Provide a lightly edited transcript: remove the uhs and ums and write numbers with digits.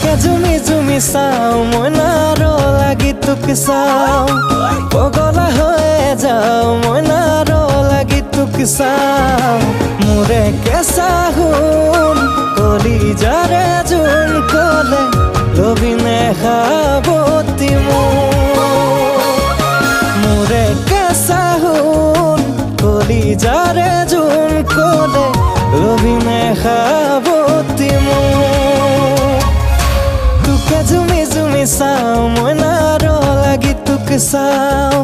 তোকে জুমি জুমি চাও মই নাৰো লাগি তোকে চাও পগলা হয়ে যাও মই নাৰো লাগি তোকে চাও মোরে কেঁচা হুন কলি যারে জুন কলে লবিনে খাবতি মোরে কেঁচা হুন কলি যারে জুন কলে লবিনে খাবতি তোকে জুমি জুমি চাও মই নাৰো লাগি তোকে চাও